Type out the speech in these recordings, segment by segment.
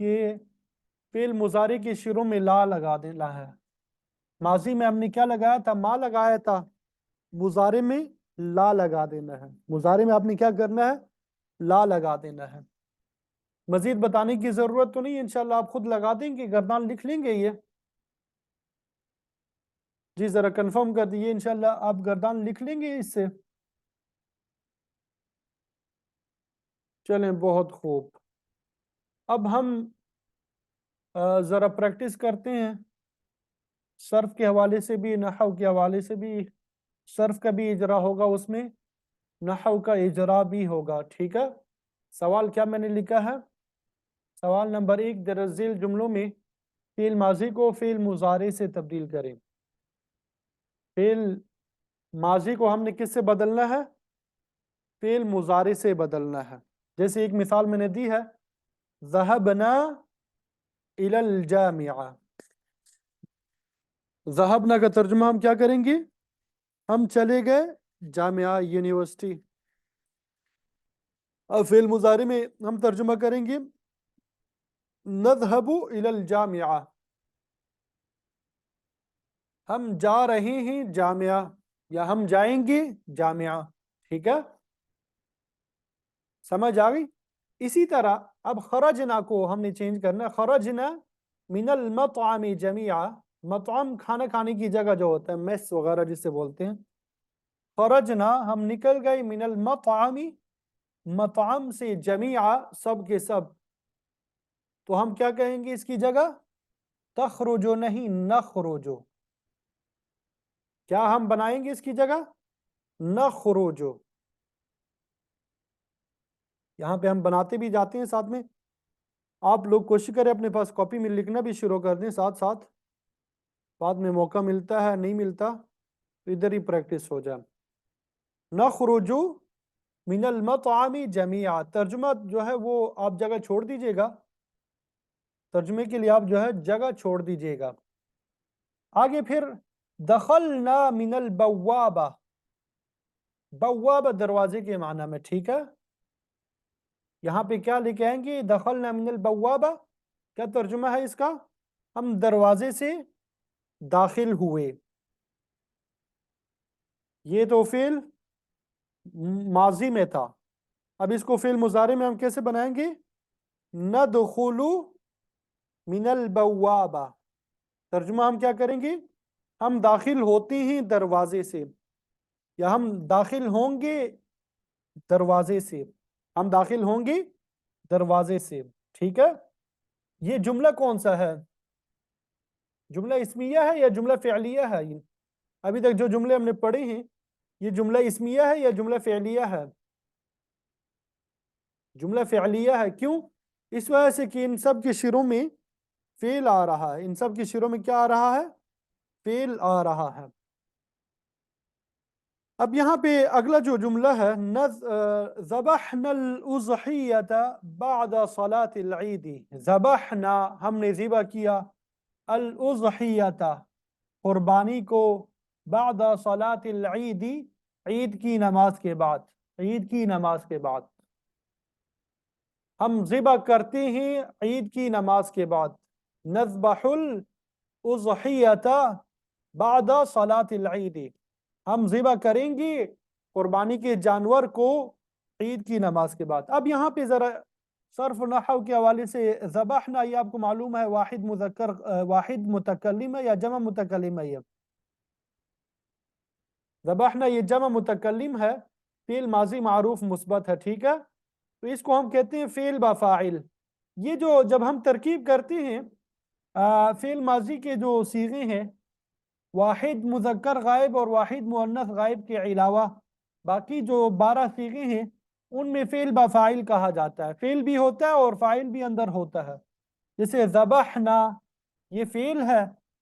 کہ فعل مضارع کے شروع میں لا لگا دینا ہے. ماضی میں ہم نے کیا لگایا تھا؟ ما لگایا تھا. مضارع میں لا لگا دینا ہے. مضارع میں آپ نے کیا کرنا ہے؟ لا لگا دینا ہے. مزید بتانے کی ضرورت تو نہیں، انشاءاللہ آپ خود لگا دیں گے، گردان لکھ لیں گے یہ. جی ذرا کنفرم کر دیجیے، انشاءاللہ آپ گردان لکھ لیں گے اس سے. چلیں بہت خوب. اب ہم ذرا پریکٹس کرتے ہیں صرف کے حوالے سے بھی، نحو کے حوالے سے بھی. صرف کا بھی اجرا ہوگا اس میں، نحو کا اجرا بھی ہوگا. ٹھیک ہے. سوال کیا میں نے لکھا ہے؟ سوال نمبر 1، درج ذیل جملوں میں فعل ماضی کو فعل مضارع سے تبدیل کریں. فعل ماضی کو ہم نے کس سے بدلنا ہے؟ فعل مضارع سے بدلنا ہے. جیسے ایک مثال میں نے دی ہے، ذهبنا الى الجامعہ. ذهبنا کا ترجمہ ہم کیا کریں گے؟ ہم چلے گئے جامعہ، یونیورسٹی. اب فعل مضارع میں ہم ترجمہ کریں گے نذهب الى الجامعہ، ہم جا رہے ہیں جامعہ، یا ہم جائیں گے جامعہ. ٹھیک ہے، سمجھ آ گئی؟ اسی طرح اب خرجنا کو ہم نے چینج کرنا ہے. خرجنا من المطعم جميعا. مطعم کھانا کھانے کی جگہ جو ہوتا ہے، میس وغیرہ جس سے بولتے ہیں. خرجنا ہم نکل گئے من المطعم، مطعم سے، جميعا سب کے سب. تو ہم کیا کہیں گے اس کی جگہ؟ تخرجو نہیں، نخرجو. کیا ہم بنائیں گے اس کی جگہ؟ نخرجو. یہاں پہ ہم بناتے بھی جاتے ہیں ساتھ میں. آپ لوگ کوشش کریں اپنے پاس کاپی میں لکھنا بھی شروع کر دیں ساتھ ساتھ. بعد میں موقع ملتا ہے نہیں ملتا تو ادھر ہی پریکٹس ہو جائے. نخرج من المطعم جميعا. ترجمہ جو ہے وہ آپ جگہ چھوڑ دیجئے گا، ترجمے کے لیے آپ جو ہے جگہ چھوڑ دیجئے گا. آگے پھر دخلنا من البوابہ. بوابہ دروازے کے معنی میں. ٹھیک ہے، یہاں پہ کیا لکھ آئیں گے؟ دخلنا من البوابہ. کیا ترجمہ ہے اس کا؟ ہم دروازے سے داخل ہوئے. یہ تو فعل ماضی میں تھا. اب اس کو فعل مضارع میں ہم کیسے بنائیں گے؟ ندخل من البوابہ. ترجمہ ہم کیا کریں گے؟ ہم داخل ہوتے ہیں دروازے سے، یا ہم داخل ہوں گے دروازے سے. ہم داخل ہوں گے دروازے سے. ٹھیک ہے. یہ جملہ کون سا ہے؟ جملہ اسمیہ ہے یا جملہ فعلیہ ہے؟ ابھی تک جو جملے ہم نے پڑھے ہیں یہ جملہ اسمیہ ہے یا جملہ فعلیہ ہے؟ جملہ فعلیہ ہے. کیوں؟ اس وجہ سے کہ ان سب کے شروع میں فعل آ رہا ہے. ان سب کے شروع میں کیا آ رہا ہے؟ فعل آ رہا ہے. اب یہاں پہ اگلا جو جملہ ہے، ذبحنا الاضحیۃ بعد صلاۃ العید. ذبحنا ہم نے ذبح کیا، الاضحیۃ قربانی کو، بعد صلاۃ العید عید کی نماز کے بعد. عید کی نماز کے بعد ہم ذبح کرتے ہیں عید کی نماز کے بعد. نذبح الاضحیۃ بعد صلاۃ العید. ہم ذبح کریں گے قربانی کے جانور کو عید کی نماز کے بعد. اب یہاں پہ ذرا صرف نحو کے حوالے سے ذبحنا، یہ آپ کو معلوم ہے واحد مذکر واحد متکلم ہے یا جمع متکلم ہے؟ یہ ذبحنا یہ جمع متکلم ہے، فعل ماضی معروف مثبت ہے. ٹھیک ہے، تو اس کو ہم کہتے ہیں فعل با فاعل. یہ جو جب ہم ترکیب کرتے ہیں فعل ماضی کے جو صیغے ہیں، واحد مذکر غائب اور واحد مؤنث غائب کے علاوہ باقی جو 12 صیغے ہیں ان میں فعل با فاعل کہا جاتا ہے. فعل بھی ہوتا ہے اور فاعل بھی اندر ہوتا ہے. جیسے ذبحنا یہ فعل ہے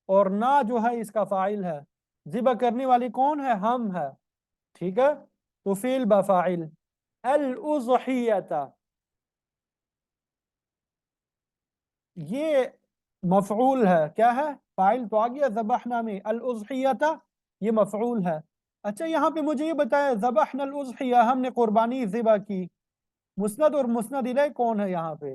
اور نا جو ہے اس کا فاعل ہے. ذبح کرنے والی کون ہے؟ ہم ہے. ٹھیک ہے، تو فعل با فاعل. الاضحیۃ یہ مفعول ہے. کیا ہے؟ فاعل تو آ گیا ذبحنا میں. الاضحیۃ یہ مفعول ہے. اچھا یہاں پہ مجھے یہ بتایا ذبحنا الاضحیہ، ہم نے قربانی ذبح کی. مسند اور مسند الیہ کون ہے یہاں پہ؟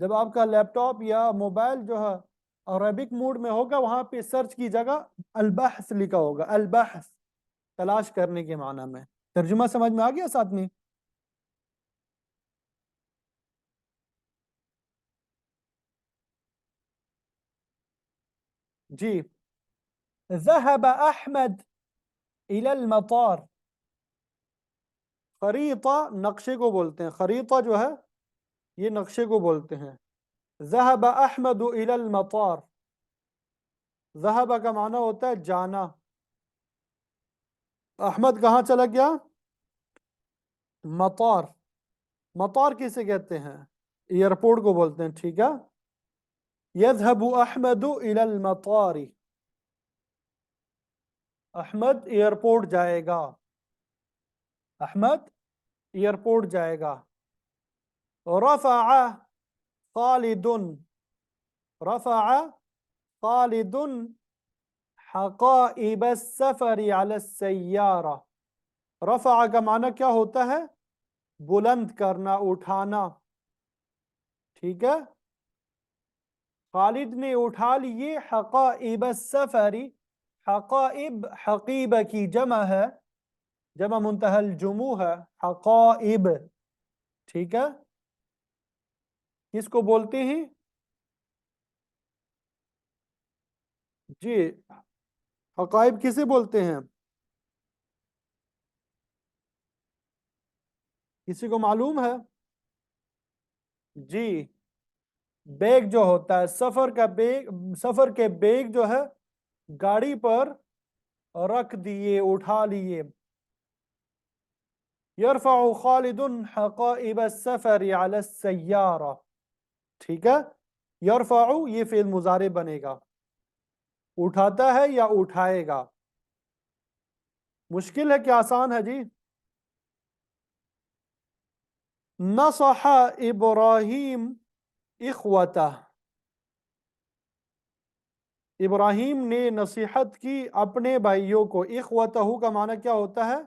جب آپ کا لیپ ٹاپ یا موبائل جو ہے عربک موڈ میں ہوگا وہاں پہ سرچ کی جگہ البحث لکھا ہوگا، البحث تلاش کرنے کے معنی میں۔ ترجمہ سمجھ میں آ گیا ساتھ میں؟ جی، ذهب احمد الى المطار، خریطہ نقشے کو بولتے ہیں، خریطہ جو ہے یہ نقشے کو بولتے ہیں۔ ذهب احمد الى المطار، ذهب کا معنی ہوتا ہے جانا، احمد کہاں چلا گیا؟ مطار، مطار کسے کہتے ہیں؟ ایئرپورٹ کو بولتے ہیں، ٹھیک ہے۔ يذهب احمد الى المطار، احمد ایئرپورٹ جائے گا، احمد ایئرپورٹ جائے گا۔ رفع خالد، رفع خالد حقائب السفر على السيارة، رفع کا معنی کیا ہوتا ہے؟ بلند کرنا، اٹھانا، ٹھیک ہے۔ خالد نے اٹھا لیے حقائب السفر، حقائب حقیبہ کی جمع ہے، جمع منتہی الجموع ہے، حقائب، ٹھیک ہے۔ کس کو بولتے ہیں؟ جی، حقائب کسے بولتے ہیں؟ کسی کو معلوم ہے؟ جی، بیگ جو ہوتا ہے، سفر کا بیگ، سفر کے بیگ جو ہے گاڑی پر رکھ دیے، اٹھا لیے۔ یرفع خالد حقائب السفر على السیارہ، ٹھیک ہے۔ یرفع یہ فعل مضارع بنے گا، اٹھاتا ہے یا اٹھائے گا؟ مشکل ہے کہ آسان ہے جی؟ نصح ابراہیم اخوتہ، ابراہیم نے نصیحت کی اپنے بھائیوں کو، اخوتہ کا معنی کیا ہوتا ہے؟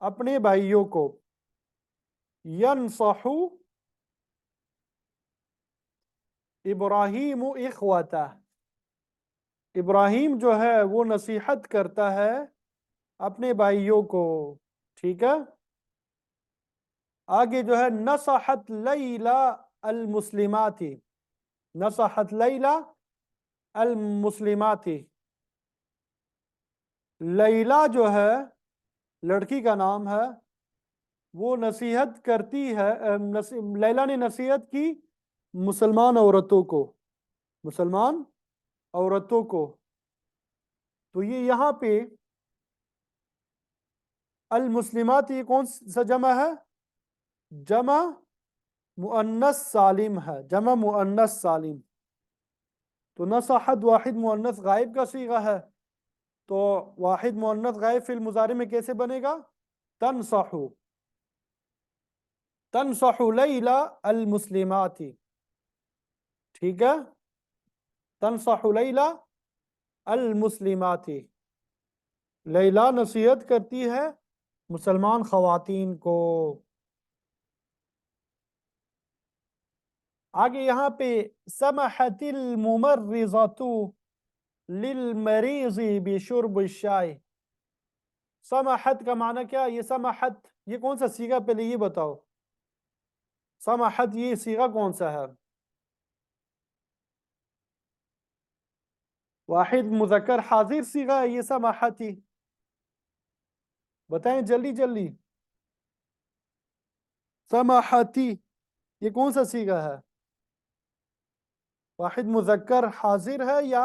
اپنے بھائیوں کو۔ ینصح ابراہیم اخوتہ، ابراہیم جو ہے وہ نصیحت کرتا ہے اپنے بھائیوں کو، ٹھیک ہے۔ آگے جو ہے نصحت لیلہ المسلمات، نصحت لیلہ المسلمات، لیلہ جو ہے لڑکی کا نام ہے، وہ نصیحت کرتی ہے، لیلہ نے نصیحت کی مسلمان عورتوں کو، مسلمان عورتوں کو۔ تو یہ یہاں پہ المسلمات یہ کون سا جمع ہے؟ جمع مؤنث سالم ہے، جمع مؤنث سالم۔ تو نصحت واحد مؤنث غائب کا صیغہ ہے، تو واحد مؤنث غائب فعل مضارع میں کیسے بنے گا؟ تنصح، تنصح لیلہ المسلمات، ٹھیک ہے۔ تنصح لیلہ المسلمات، لیلہ نصیحت کرتی ہے مسلمان خواتین کو۔ آگے یہاں پہ سمحت الممرضۃ للمریض بشرب الشائی، سمحت کا معنی کیا؟ یہ سمحت یہ کون سا صیغہ؟ پہلے یہ بتاؤ، سمحت یہ صیغہ کون سا ہے؟ واحد مذکر حاضر صیغہ ہے یہ سمحت ہی، بتائیں جلدی جلدی۔ سمحتی یہ کون سا صیغہ ہے؟ واحد مذکر حاضر ہے یا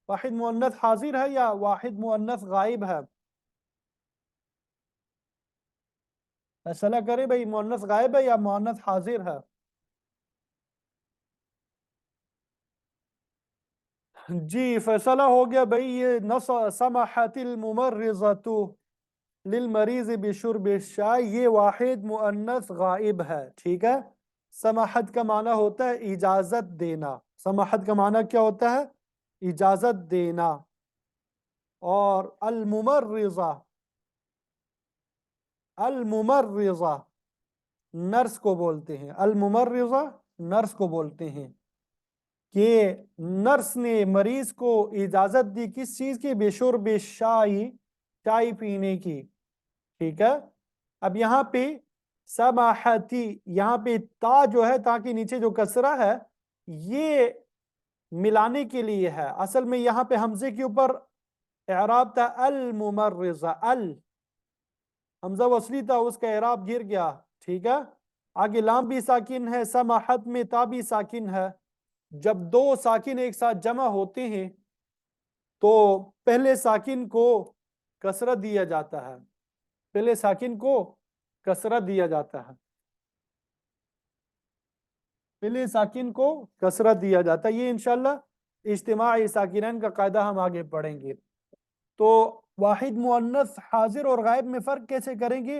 واحد مؤنث حاضر ہے یا واحد مؤنث غائب ہے؟ فیصلہ کرے بھئی، مؤنث غائب ہے یا مؤنث حاضر ہے؟ جی فیصلہ ہو گیا بھئی، یہ سمحت الممرضۃ للمریض بشرب الشائی یہ واحد مؤنث غائب ہے، ٹھیک ہے۔ سماحت کا معنی ہوتا ہے اجازت دینا، سماحت کا معنی کیا ہوتا ہے؟ اجازت دینا۔ اور الممرضہ، الممرضہ نرس کو بولتے ہیں، الممرضہ نرس کو بولتے ہیں کہ نرس نے مریض کو اجازت دی کس چیز کی؟ بشرب شائی، چائے پینے کی، ٹھیک ہے۔ اب یہاں پہ سماحتی، یہاں پہ تا جو ہے، تا کے نیچے جو کسرہ ہے، یہ ملانے کے لیے ہے۔ اصل میں یہاں پہ حمزے کے اوپر اعراب تھا الممرضہ، حمزہ وصلی تھا، اس کا اعراب گر گیا، ٹھیک ہے۔ آگے لام بھی ساکن ہے، سماحت میں تا بھی ساکن ہے۔ جب دو ساکن ایک ساتھ جمع ہوتے ہیں تو پہلے ساکن کو کسرت دیا جاتا ہے، پہلے ساکن کو کسرت دیا جاتا ہے، پہلے ساکن کو کسرت دیا جاتا ہے۔ یہ انشاءاللہ اجتماع ساکنین کا قاعدہ ہم آگے پڑھیں گے۔ تو واحد مؤنث حاضر اور غائب میں فرق کیسے کریں گے؟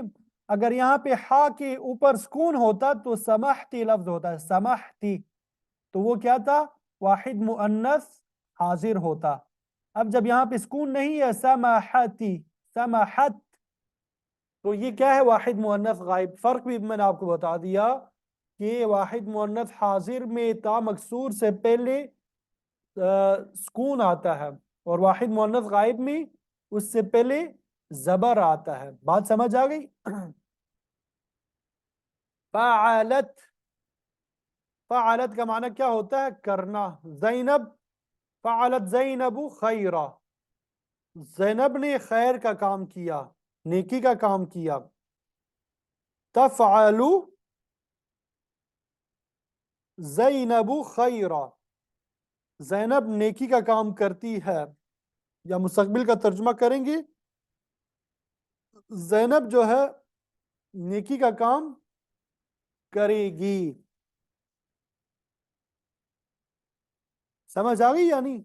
اگر یہاں پہ ہا کے اوپر سکون ہوتا تو سمحتی لفظ ہوتا ہے، سمحتی، تو وہ کیا تھا؟ واحد مؤنث حاضر ہوتا۔ اب جب یہاں پہ سکون نہیں ہے، سمحتی، سمحت، تو یہ کیا ہے؟ واحد مؤنث غائب۔ فرق بھی میں نے آپ کو بتا دیا کہ واحد مؤنث حاضر میں تا مکسور سے پہلے سکون آتا ہے، اور واحد مؤنث غائب میں اس سے پہلے زبر آتا ہے۔ بات سمجھ آ گئی؟ فعلت، فعلت کا معنی کیا ہوتا ہے؟ کرنا۔ زینب، فعلت زینب خیرہ، زینب نے خیر کا کام کیا، نیکی کا کام کیا۔ تفعل زینب خیرہ، زینب نیکی کا کام کرتی ہے، یا مستقبل کا ترجمہ کریں گے، زینب جو ہے نیکی کا کام کرے گی۔ سمجھ آ گئی؟ یعنی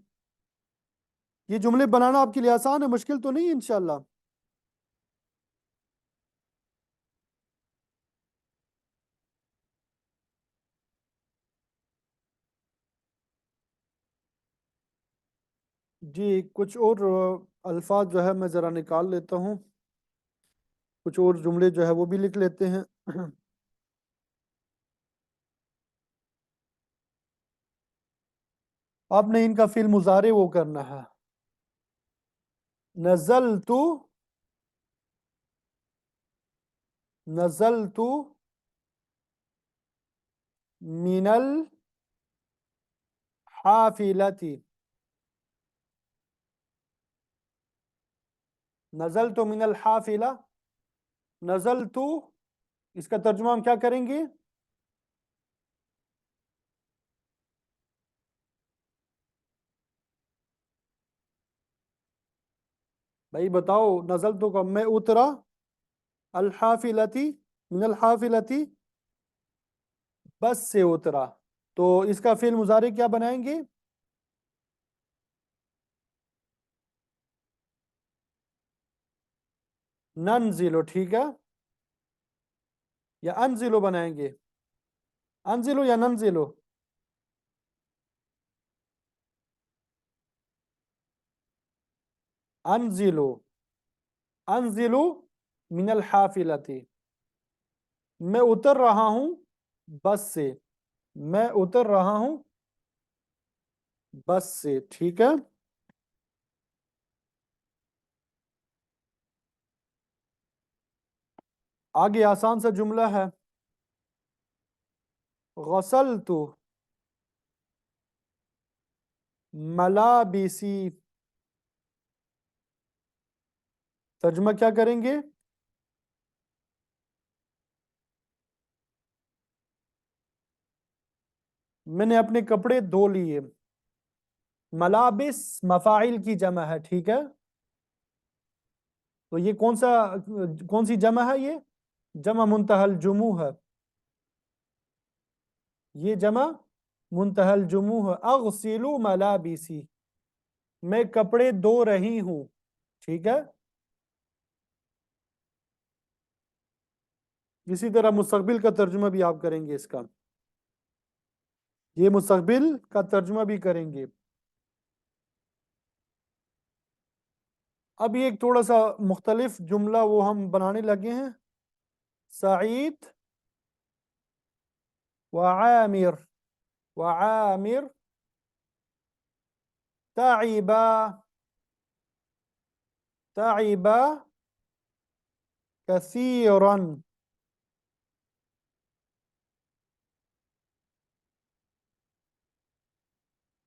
یہ جملے بنانا آپ کے لیے آسان ہے، مشکل تو نہیں انشاءاللہ۔ جی کچھ اور الفاظ جو ہے میں ذرا نکال لیتا ہوں، کچھ اور جملے جو ہے وہ بھی لکھ لیتے ہیں۔ آپ نے ان کا فعل مضارع وہ کرنا ہے، نزلت، نزلت من الحافلة، نزلت من الحافلة، نزلت، اس کا ترجمہ ہم کیا کریں گے؟ بھائی بتاؤ، نزلت کو میں اترا، الحافلتی، من الحافلتی، بس سے اترا، تو اس کا فعل مضارع کیا بنائیں گے؟ ننزلو، ٹھیک ہے، یا انزلو بنائیں گے؟ انزلو یا ننزلو؟ انزلو، انزلو من الحافلتی، میں اتر رہا ہوں بس سے، میں اتر رہا ہوں بس سے، ٹھیک ہے۔ آگے آسان سا جملہ ہے، غسلت ملابسی، ترجمہ کیا کریں گے؟ میں نے اپنے کپڑے دھو لیے۔ ملابس مفاعل کی جمع ہے، ٹھیک ہے، تو یہ کون سی جمع ہے؟ یہ جمع منتہی الجموع ہے، یہ جمع منتہی الجموع ہے۔ اغسل ملابسی، میں کپڑے دھو رہی ہوں، ٹھیک ہے۔ اسی طرح مستقبل کا ترجمہ بھی آپ کریں گے اس کا، یہ مستقبل کا ترجمہ بھی کریں گے۔ اب یہ ایک تھوڑا سا مختلف جملہ وہ ہم بنانے لگے ہیں، سعید وعامر وعامر تعب تعب كثيرا.